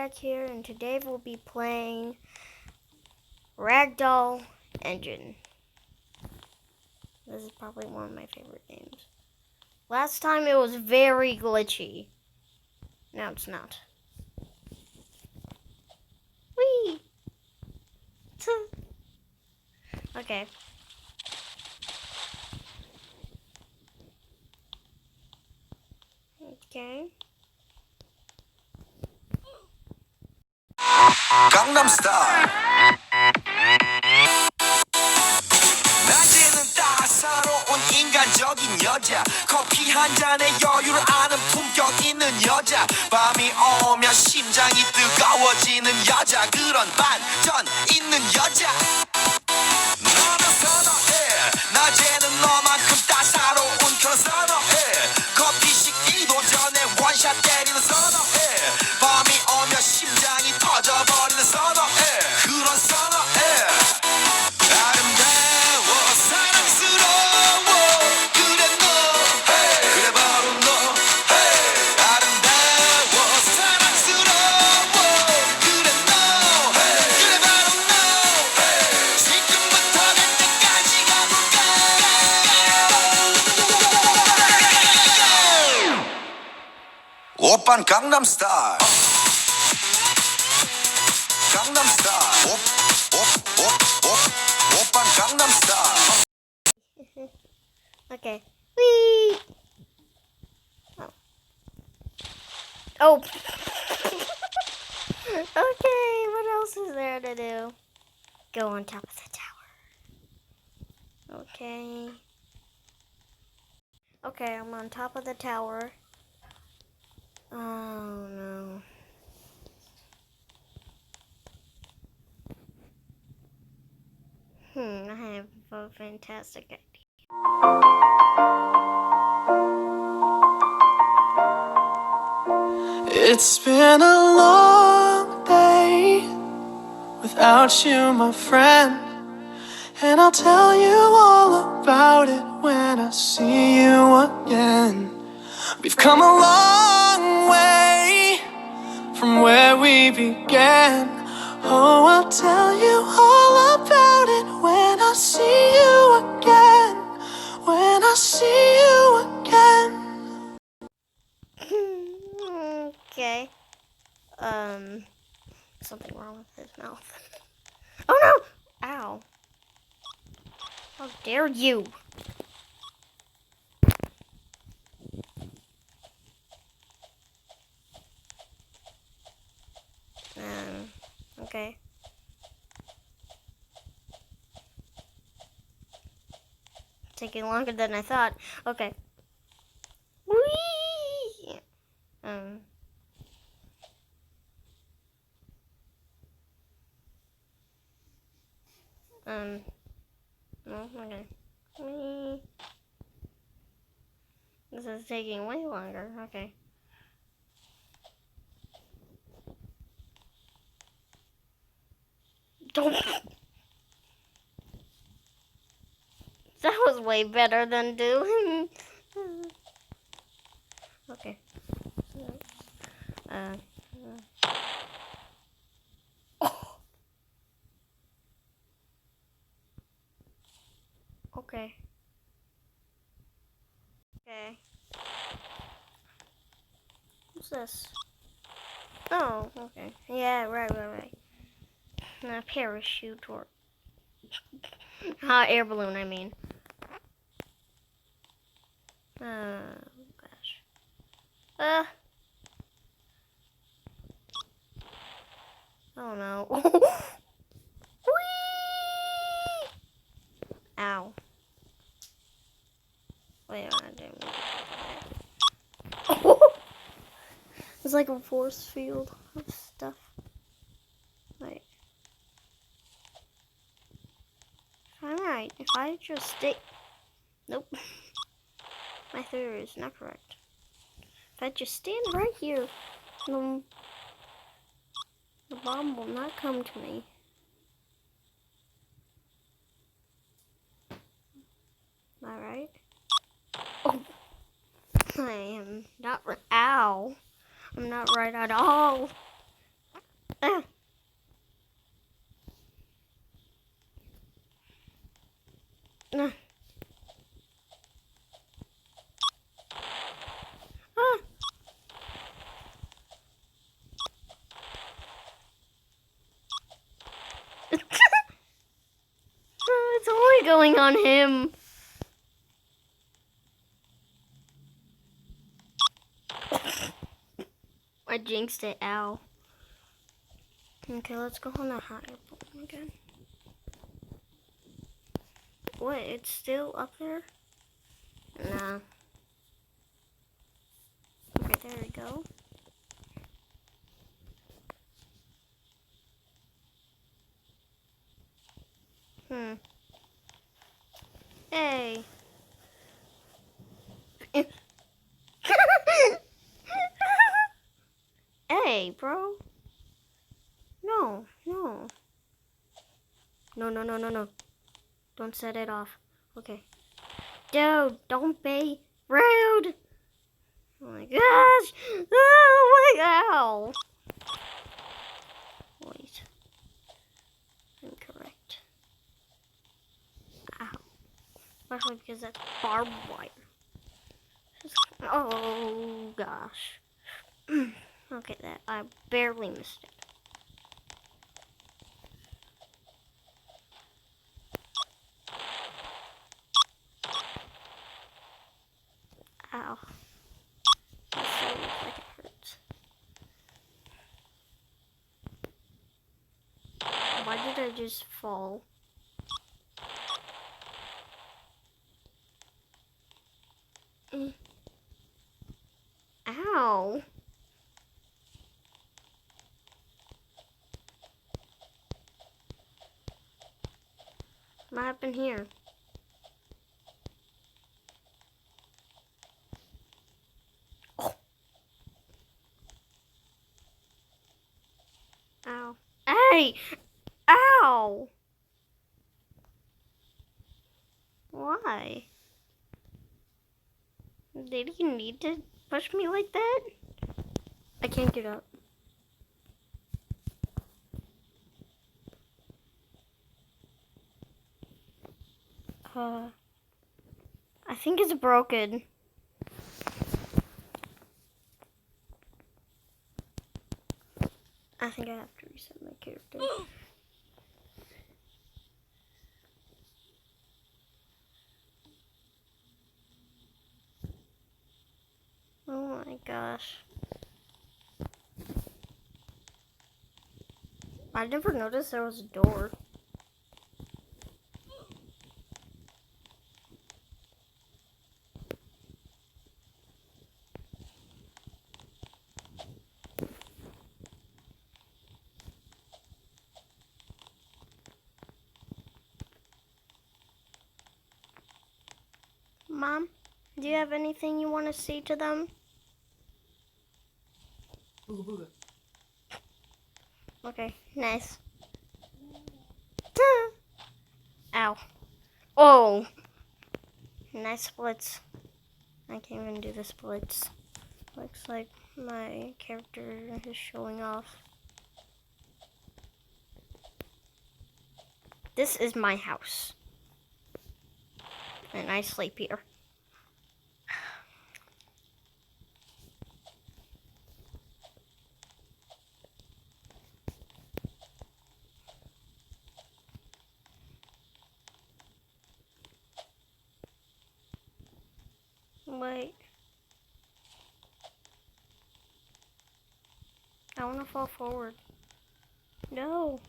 back here, and today we'll be playing Ragdoll Engine. This is probably one of my favorite games. Last time it was very glitchy. Now it's not. Whee! Okay. Okay. Gangnam Style. 낮에는 따사로운 인간적인 여자, 커피 한 잔에 여유를 아는 품격 있는 여자, 밤이 오면 심장이 뜨거워지는 여자, 그런 반전 있는 여자. 너는 선호해, 낮에는 너만큼 따사로운 그런 선호해, 커피 식기도 전에 원샷 때리는 선호해, 밤이 오면 심장이 터져버리는 선호해, 그런 선호해. 아름다워 사랑스러워 그래 너, 그래 바로 너. 아름다워 사랑스러워 그래 너, 그래 바로 너. 지금부터 갈 때까지 가볼까. 오빤 강남 스타일. 강남 스타일. 오빤 강남 스타일. Okay. Whee! Oh. Okay, what else is there to do? Go on top of the tower. Okay. Okay, I'm on top of the tower. Oh no. I have a fantastic idea. It's been a long day without you, my friend, and I'll tell you all about it when I see you again. We've come a long way from where we began. Oh, I'll tell you all about it when I see you again. When I see you again. Okay. Something wrong with his mouth. Oh no! Ow. How dare you? Okay. Taking longer than I thought. Okay. Whee! No, okay. Whee! This is taking way longer. Okay. Don't. That was way better than doing. Okay. Okay. Okay. What's this? Oh, okay. Yeah, right. A parachute or hot air balloon, I mean. Gosh. Oh no. Whee! Ow. Wait, I didn't. It's like a force field of stuff. Wait. Alright, if I just stay. Nope. My theory is not correct. If I just stand right here, the bomb will not come to me. Am I right? Oh! I am not right. Ow! I'm not right at all. going on him. I jinxed it, ow. Okay, let's go on the higher button again. What, it's still up there? Nah. Okay, there we go. Hey. Hey, bro. No. No. Don't set it off. Okay. Dude, don't be rude. Oh my gosh. Oh my ow. Wait. Incorrect. Ow. Especially because that's barbed wire. Oh gosh. Okay, that I barely missed it. Ow. That still looks like it hurts. Why did I just fall? Ow. What happened here? Oh. Ow. Hey! Ow! Why? Did you need to push me like that? I can't get up. I think it's broken. I think I have to reset my character. Oh my gosh. I never noticed there was a door. Mom, do you have anything you want to say to them? Okay, nice. Ow. Oh! Nice splits. I can't even do the splits. Looks like my character is showing off. This is my house. And I sleep here. Wait. I want to fall forward. No.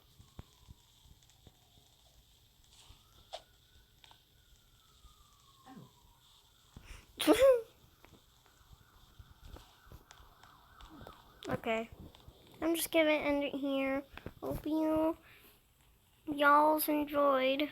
Okay. I'm just gonna end it here. Hope y'all's enjoyed.